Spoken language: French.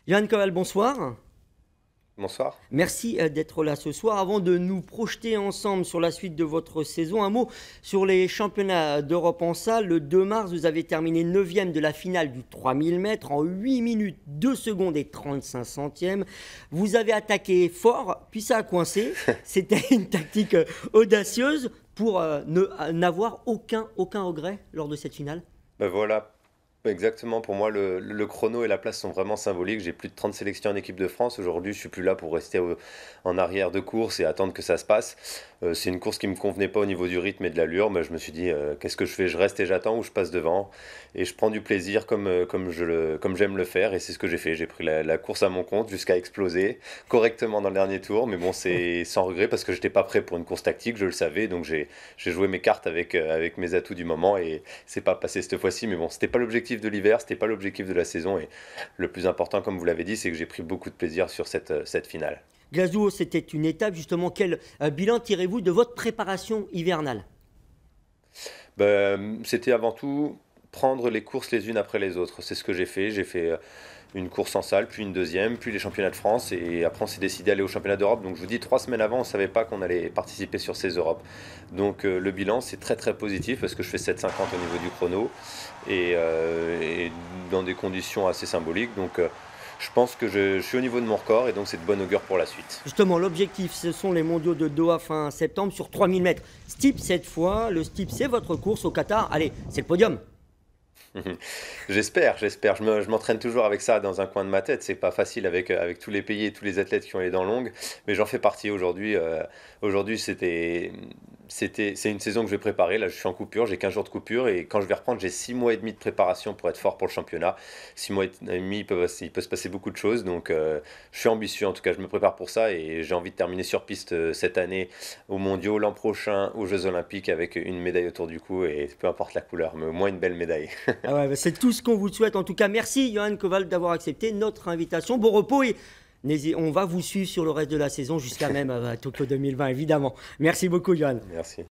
Johan Koval, bonsoir. Bonsoir. Merci d'être là ce soir. Avant de nous projeter ensemble sur la suite de votre saison, un mot sur les championnats d'Europe en salle. Le 2 mars, vous avez terminé 9e de la finale du 3000 mètres en 8 minutes 2 secondes et 35 centièmes. Vous avez attaqué fort, puis ça a coincé. C'était une tactique audacieuse pour n'avoir aucun regret lors de cette finale. Ben voilà, exactement. Pour moi, le chrono et la place sont vraiment symboliques. J'ai plus de 30 sélections en équipe de France. Aujourd'hui, je suis plus là pour rester en arrière de course et attendre que ça se passe. C'est une course qui me convenait pas au niveau du rythme et de l'allure. Mais je me suis dit, qu'est-ce que je fais? Je reste et j'attends ou je passe devant. Et je prends du plaisir comme j'aime le faire. Et c'est ce que j'ai fait. J'ai pris la course à mon compte jusqu'à exploser correctement dans le dernier tour. Mais bon, c'est sans regret parce que j'étais pas prêt pour une course tactique. Je le savais. Donc j'ai joué mes cartes avec mes atouts du moment. Et c'est pas passé cette fois-ci. Mais bon, c'était pas l'objectif de l'hiver. C'était pas l'objectif de la saison. Et le plus important, comme vous l'avez dit, c'est que j'ai pris beaucoup de plaisir sur cette finale. Glasgow, c'était une étape justement. Quel bilan tirez-vous de votre préparation hivernale? C'était avant tout prendre les courses les unes après les autres. C'est ce que j'ai fait. J'ai fait une course en salle, puis une deuxième, puis les championnats de France. Et après, on s'est décidé d'aller aux championnats d'Europe. Donc, je vous dis, 3 semaines avant, on ne savait pas qu'on allait participer sur ces Europes. Donc, le bilan, c'est très, très positif parce que je fais 7,50 au niveau du chrono et dans des conditions assez symboliques. Donc, je pense que je suis au niveau de mon record et donc c'est de bonne augure pour la suite. Justement, l'objectif, ce sont les mondiaux de Doha fin septembre sur 3000 mètres. Steep cette fois, le Steep, c'est votre course au Qatar. Allez, c'est le podium. J'espère. Je m'entraîne toujours avec ça dans un coin de ma tête. C'est pas facile avec tous les pays et tous les athlètes qui ont les dents longues, mais j'en fais partie aujourd'hui. Aujourd'hui, c'est une saison que je vais préparer. Là, je suis en coupure, j'ai 15 jours de coupure et quand je vais reprendre, j'ai 6 mois et demi de préparation pour être fort pour le championnat. 6 mois et demi, il peut se passer beaucoup de choses. Donc, je suis ambitieux. En tout cas, je me prépare pour ça et j'ai envie de terminer sur piste cette année aux Mondiaux, l'an prochain aux Jeux Olympiques avec une médaille autour du cou et peu importe la couleur, mais au moins une belle médaille. Ah ouais, bah, c'est tout ce qu'on vous souhaite. En tout cas, merci Johan Koval d'avoir accepté notre invitation. Bon repos et on va vous suivre sur le reste de la saison jusqu'à même Tokyo 2020, évidemment. Merci beaucoup, Johan. Merci.